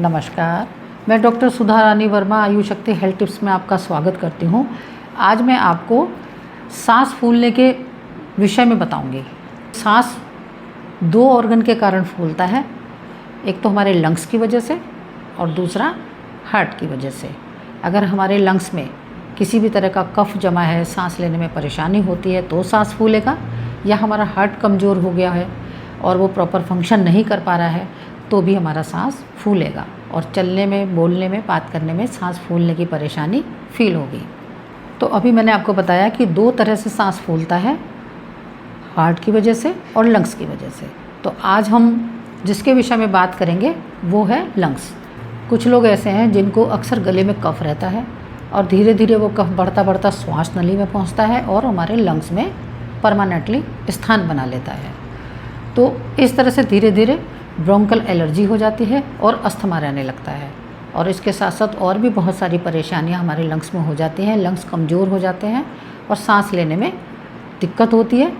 नमस्कार, मैं डॉक्टर सुधा रानी वर्मा आयु शक्ति हेल्थ टिप्स में आपका स्वागत करती हूँ। आज मैं आपको सांस फूलने के विषय में बताऊँगी। सांस दो ऑर्गन के कारण फूलता है, एक तो हमारे लंग्स की वजह से और दूसरा हार्ट की वजह से। अगर हमारे लंग्स में किसी भी तरह का कफ जमा है, सांस लेने में परेशानी होती है तो सांस फूलेगा, या हमारा हार्ट कमज़ोर हो गया है और वो प्रॉपर फंक्शन नहीं कर पा रहा है तो भी हमारा सांस फूलेगा और चलने में, बोलने में, बात करने में सांस फूलने की परेशानी फील होगी। तो अभी मैंने आपको बताया कि दो तरह से सांस फूलता है, हार्ट की वजह से और लंग्स की वजह से। तो आज हम जिसके विषय में बात करेंगे वो है लंग्स। कुछ लोग ऐसे हैं जिनको अक्सर गले में कफ रहता है और धीरे धीरे वो कफ बढ़ता बढ़ता श्वास नली में पहुंचता है और हमारे लंग्स में परमानेंटली स्थान बना लेता है। तो इस तरह से धीरे धीरे ब्रोंकल एलर्जी हो जाती है और अस्थमा रहने लगता है, और इसके साथ साथ और भी बहुत सारी परेशानियां हमारे लंग्स में हो जाती हैं। लंग्स कमज़ोर हो जाते हैं और सांस लेने में दिक्कत होती है।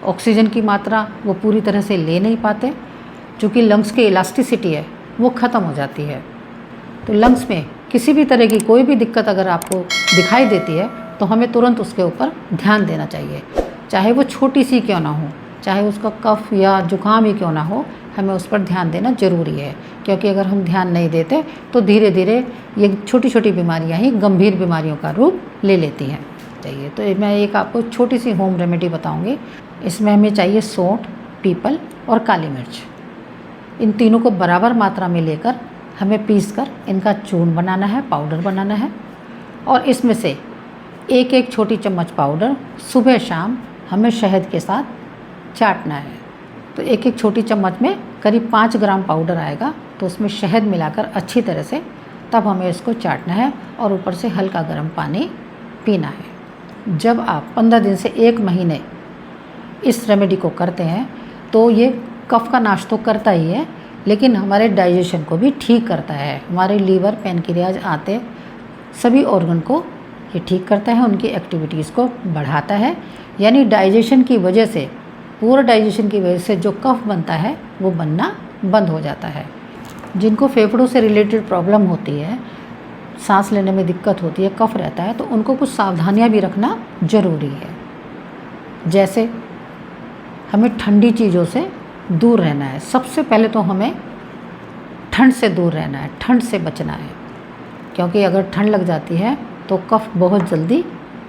ऑक्सीजन की मात्रा वो पूरी तरह से ले नहीं पाते, क्योंकि लंग्स की इलास्टिसिटी है वो ख़त्म हो जाती है। तो लंग्स में किसी भी तरह की कोई भी दिक्कत अगर आपको दिखाई देती है तो हमें तुरंत उसके ऊपर ध्यान देना चाहिए, चाहे वो छोटी सी क्यों ना हो, चाहे उसका कफ या जुकाम ही क्यों ना हो, हमें उस पर ध्यान देना ज़रूरी है। क्योंकि अगर हम ध्यान नहीं देते तो धीरे धीरे ये छोटी छोटी बीमारियां ही गंभीर बीमारियों का रूप ले लेती हैं। चाहिए तो मैं एक आपको छोटी सी होम रेमेडी बताऊंगी। इसमें हमें चाहिए सौंठ, पीपल और काली मिर्च। इन तीनों को बराबर मात्रा में लेकर हमें पीसकर इनका चूर्ण बनाना है, पाउडर बनाना है, और इसमें से एक एक छोटी चम्मच पाउडर सुबह शाम हमें शहद के साथ चाटना है। तो एक एक छोटी चम्मच में करीब 5 ग्राम पाउडर आएगा, तो उसमें शहद मिलाकर अच्छी तरह से तब हमें इसको चाटना है और ऊपर से हल्का गर्म पानी पीना है। जब आप 15 दिन से 1 महीने इस रेमेडी को करते हैं तो ये कफ का नाश तो करता ही है, लेकिन हमारे डाइजेशन को भी ठीक करता है। हमारे लीवर, पैनक्रियाज, आंतें, सभी ऑर्गन को ये ठीक करता है, उनकी एक्टिविटीज़ को बढ़ाता है। यानी डाइजेशन की वजह से, पूरा डाइजेशन की वजह से जो कफ बनता है वो बनना बंद हो जाता है। जिनको फेफड़ों से रिलेटेड प्रॉब्लम होती है, सांस लेने में दिक्कत होती है, कफ रहता है, तो उनको कुछ सावधानियां भी रखना ज़रूरी है। जैसे हमें ठंडी चीज़ों से दूर रहना है। सबसे पहले तो हमें ठंड से दूर रहना है, ठंड से बचना है, क्योंकि अगर ठंड लग जाती है तो कफ बहुत जल्दी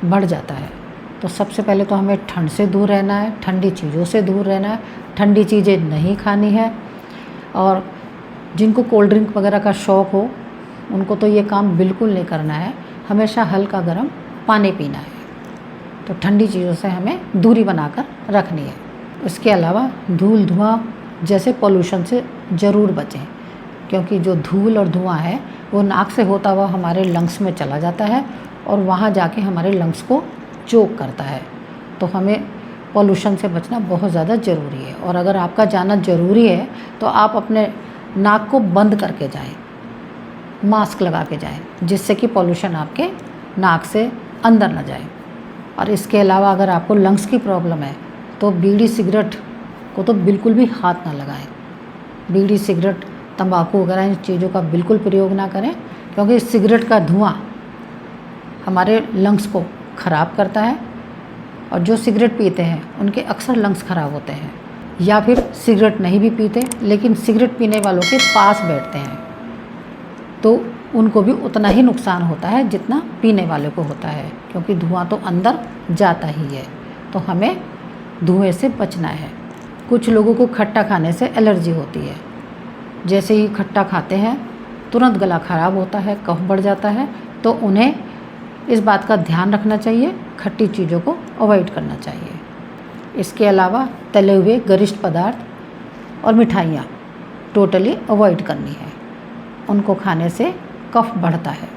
बढ़ जाता है। तो सबसे पहले तो हमें ठंड से दूर रहना है, ठंडी चीज़ों से दूर रहना है, ठंडी चीज़ें नहीं खानी है। और जिनको कोल्ड ड्रिंक वगैरह का शौक़ हो उनको तो ये काम बिल्कुल नहीं करना है। हमेशा हल्का गर्म पानी पीना है। तो ठंडी चीज़ों से हमें दूरी बनाकर रखनी है। इसके अलावा धूल, धुआं जैसे पोल्यूशन से ज़रूर बचें, क्योंकि जो धूल और धुआं है वो नाक से होता हुआ हमारे लंग्स में चला जाता है और वहाँ जाके हमारे लंग्स को चोक करता है। तो हमें पोल्यूशन से बचना बहुत ज़्यादा ज़रूरी है। और अगर आपका जाना ज़रूरी है तो आप अपने नाक को बंद करके जाएं, मास्क लगा के जाएं, जिससे कि पोल्यूशन आपके नाक से अंदर न जाए। और इसके अलावा अगर आपको लंग्स की प्रॉब्लम है तो बीड़ी सिगरेट को तो बिल्कुल भी हाथ ना लगाएं। बीड़ी, सिगरेट, तंबाकू वगैरह इन चीज़ों का बिल्कुल प्रयोग ना करें, क्योंकि सिगरेट का धुआं हमारे लंग्स को ख़राब करता है। और जो सिगरेट पीते हैं उनके अक्सर लंग्स ख़राब होते हैं। या फिर सिगरेट नहीं भी पीते लेकिन सिगरेट पीने वालों के पास बैठते हैं तो उनको भी उतना ही नुकसान होता है जितना पीने वाले को होता है, क्योंकि धुआं तो अंदर जाता ही है। तो हमें धुएं से बचना है। कुछ लोगों को खट्टा खाने से एलर्जी होती है। जैसे ही खट्टा खाते हैं तुरंत गला ख़राब होता है, कफ बढ़ जाता है। तो उन्हें इस बात का ध्यान रखना चाहिए, खट्टी चीज़ों को अवॉइड करना चाहिए। इसके अलावा तले हुए गरिष्ठ पदार्थ और मिठाइयाँ टोटली अवॉइड करनी है, उनको खाने से कफ बढ़ता है।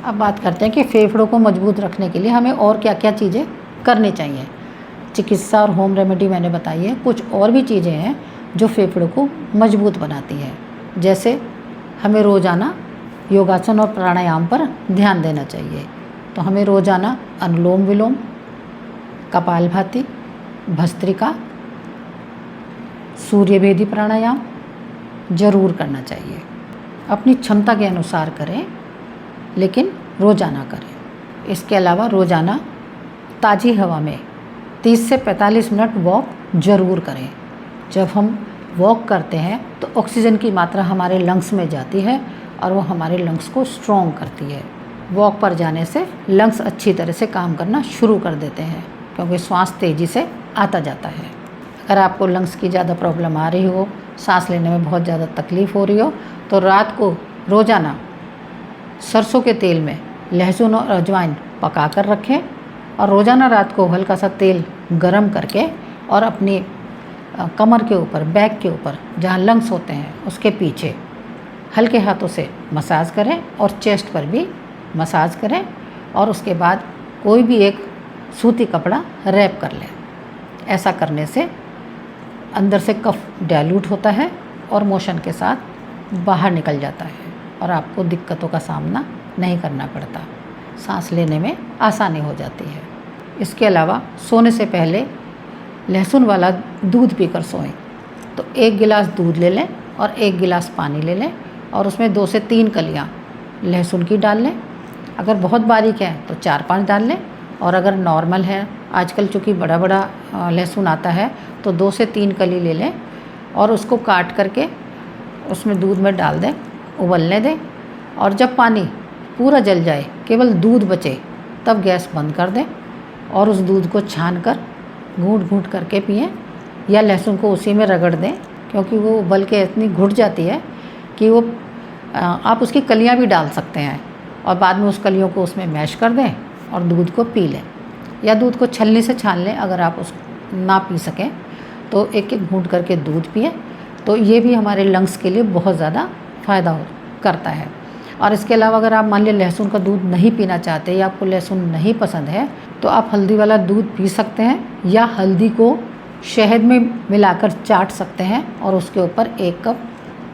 अब बात करते हैं कि फेफड़ों को मजबूत रखने के लिए हमें और क्या क्या चीज़ें करनी चाहिए। चिकित्सा और होम रेमेडी मैंने बताई है, कुछ और भी चीज़ें हैं जो फेफड़ों को मजबूत बनाती हैं। जैसे हमें रोज़ाना योगासन और प्राणायाम पर ध्यान देना चाहिए। तो हमें रोज़ाना अनुलोम विलोम, कपालभाति, भस्त्रिका, सूर्यभेदी प्राणायाम ज़रूर करना चाहिए। अपनी क्षमता के अनुसार करें, लेकिन रोज़ाना करें। इसके अलावा रोज़ाना ताज़ी हवा में 30 से 45 मिनट वॉक ज़रूर करें। जब हम वॉक करते हैं तो ऑक्सीजन की मात्रा हमारे लंग्स में जाती है और वो हमारे लंग्स को स्ट्रॉन्ग करती है। वॉक पर जाने से लंग्स अच्छी तरह से काम करना शुरू कर देते हैं, क्योंकि श्वास तेज़ी से आता जाता है। अगर आपको लंग्स की ज़्यादा प्रॉब्लम आ रही हो, सांस लेने में बहुत ज़्यादा तकलीफ़ हो रही हो, तो रात को रोज़ाना सरसों के तेल में लहसुन और अजवाइन पका कर रखें और रोज़ाना रात को हल्का सा तेल गरम करके और अपनी कमर के ऊपर, बैक के ऊपर जहाँ लंग्स होते हैं उसके पीछे हल्के हाथों से मसाज करें और चेस्ट पर भी मसाज करें, और उसके बाद कोई भी एक सूती कपड़ा रैप कर लें। ऐसा करने से अंदर से कफ डाइल्यूट होता है और मोशन के साथ बाहर निकल जाता है और आपको दिक्कतों का सामना नहीं करना पड़ता। सांस लेने में आसानी हो जाती है। इसके अलावा सोने से पहले लहसुन वाला दूध पीकर सोएं। तो 1 गिलास दूध ले लें और 1 गिलास पानी ले लें और उसमें 2 से 3 कलियाँ लहसुन की डाल लें। अगर बहुत बारीक है तो 4-5 डाल लें, और अगर नॉर्मल है, आजकल चूँकि बड़ा बड़ा लहसुन आता है, तो 2 से 3 कली ले लें और उसको काट करके उसमें दूध में डाल दें, उबलने दें, और जब पानी पूरा जल जाए, केवल दूध बचे, तब गैस बंद कर दें और उस दूध को छान कर घूंट घूंट करके पिएं, या लहसुन को उसी में रगड़ दें, क्योंकि वो उबल के इतनी घुट जाती है कि वो आप उसकी कलियां भी डाल सकते हैं और बाद में उस कलियों को उसमें मैश कर दें और दूध को पी लें, या दूध को छलनी से छान लें। अगर आप उस ना पी सकें तो एक एक घूंट करके दूध पिए, तो ये भी हमारे लंग्स के लिए बहुत ज़्यादा फ़ायदा करता है। और इसके अलावा अगर आप मान लिया लहसुन का दूध नहीं पीना चाहते या आपको लहसुन नहीं पसंद है, तो आप हल्दी वाला दूध पी सकते हैं, या हल्दी को शहद में मिलाकर चाट सकते हैं और उसके ऊपर 1 कप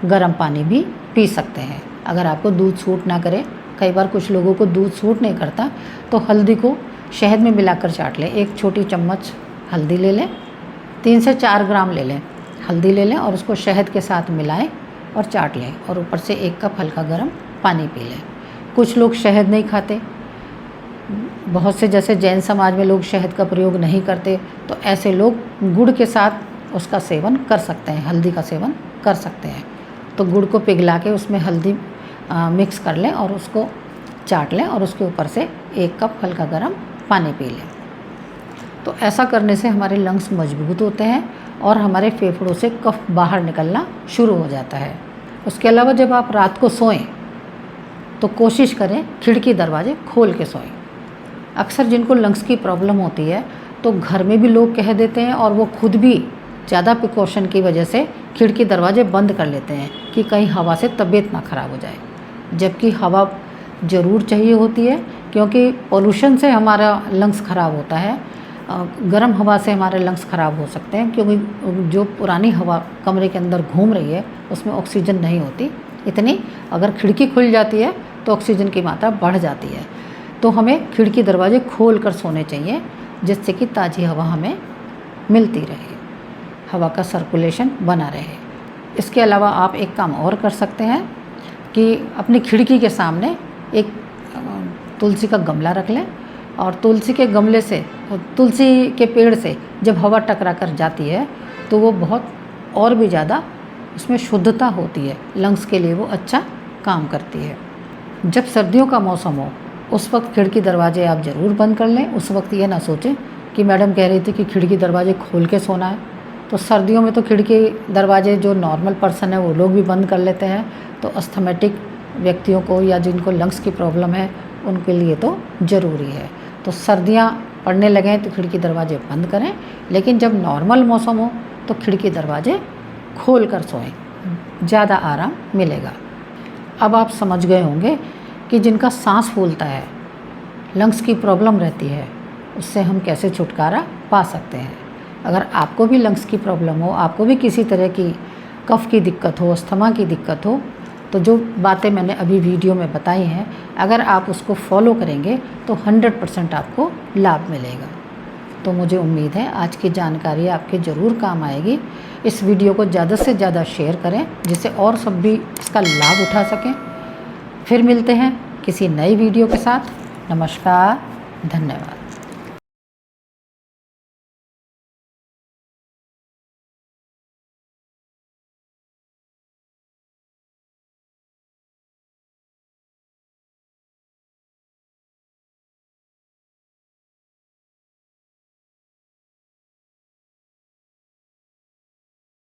गर्म पानी भी पी सकते हैं। अगर आपको दूध सूट ना करे, कई बार कुछ लोगों को दूध सूट नहीं करता, तो हल्दी को शहद में मिलाकर चाट लें। 1 छोटी चम्मच हल्दी ले लें, 3 से 4 ग्राम ले लें हल्दी ले लें और उसको शहद के साथ मिलाएं और चाट लें, और ऊपर से 1 कप हल्का गर्म पानी पी लें। कुछ लोग शहद नहीं खाते, बहुत से जैसे जैन समाज में लोग शहद का प्रयोग नहीं करते, तो ऐसे लोग गुड़ के साथ उसका सेवन कर सकते हैं, हल्दी का सेवन कर सकते हैं। तो गुड़ को पिघला के उसमें हल्दी मिक्स कर लें और उसको चाट लें और उसके ऊपर से 1 कप हल्का गर्म पानी पी लें। तो ऐसा करने से हमारे लंग्स मजबूत होते हैं और हमारे फेफड़ों से कफ बाहर निकलना शुरू हो जाता है। उसके अलावा जब आप रात को सोएं तो कोशिश करें खिड़की दरवाजे खोल के सोएं। अक्सर जिनको लंग्स की प्रॉब्लम होती है तो घर में भी लोग कह देते हैं और वो खुद भी ज़्यादा प्रिकॉशन की वजह से खिड़की दरवाजे बंद कर लेते हैं कि कहीं हवा से तबीयत ना ख़राब हो जाए, जबकि हवा ज़रूर चाहिए होती है, क्योंकि पोल्यूशन से हमारा लंग्स ख़राब होता है। गर्म हवा से हमारे लंग्स ख़राब हो सकते हैं, क्योंकि जो पुरानी हवा कमरे के अंदर घूम रही है उसमें ऑक्सीजन नहीं होती इतनी। अगर खिड़की खुल जाती है तो ऑक्सीजन की मात्रा बढ़ जाती है। तो हमें खिड़की दरवाजे खोल कर सोने चाहिए, जिससे कि ताज़ी हवा हमें मिलती रहे, हवा का सर्कुलेशन बना रहे। इसके अलावा आप एक काम और कर सकते हैं कि अपनी खिड़की के सामने एक तुलसी का गमला रख लें, और तुलसी के गमले से, तुलसी के पेड़ से जब हवा टकरा कर जाती है तो वो बहुत और भी ज़्यादा उसमें शुद्धता होती है, लंग्स के लिए वो अच्छा काम करती है। जब सर्दियों का मौसम हो उस वक्त खिड़की दरवाजे आप ज़रूर बंद कर लें। उस वक्त ये ना सोचें कि मैडम कह रही थी कि खिड़की दरवाजे खोल के सोना है, तो सर्दियों में तो खिड़की दरवाजे जो नॉर्मल पर्सन है वो लोग भी बंद कर लेते हैं। तो अस्थमेटिक व्यक्तियों को या जिनको लंग्स की प्रॉब्लम है उनके लिए तो ज़रूरी है। तो सर्दियाँ पड़ने लगें तो खिड़की दरवाजे बंद करें, लेकिन जब नॉर्मल मौसम हो तो खिड़की दरवाजे खोल कर सोएं, ज़्यादा आराम मिलेगा। अब आप समझ गए होंगे कि जिनका सांस फूलता है, लंग्स की प्रॉब्लम रहती है, उससे हम कैसे छुटकारा पा सकते हैं। अगर आपको भी लंग्स की प्रॉब्लम हो, आपको भी किसी तरह की कफ की दिक्कत हो, अस्थमा की दिक्कत हो, तो जो बातें मैंने अभी वीडियो में बताई हैं, अगर आप उसको फॉलो करेंगे तो 100% आपको लाभ मिलेगा। तो मुझे उम्मीद है आज की जानकारी आपके ज़रूर काम आएगी। इस वीडियो को ज़्यादा से ज़्यादा शेयर करें जिससे और सब भी इसका लाभ उठा सकें। फिर मिलते हैं किसी नई वीडियो के साथ। नमस्कार, धन्यवाद।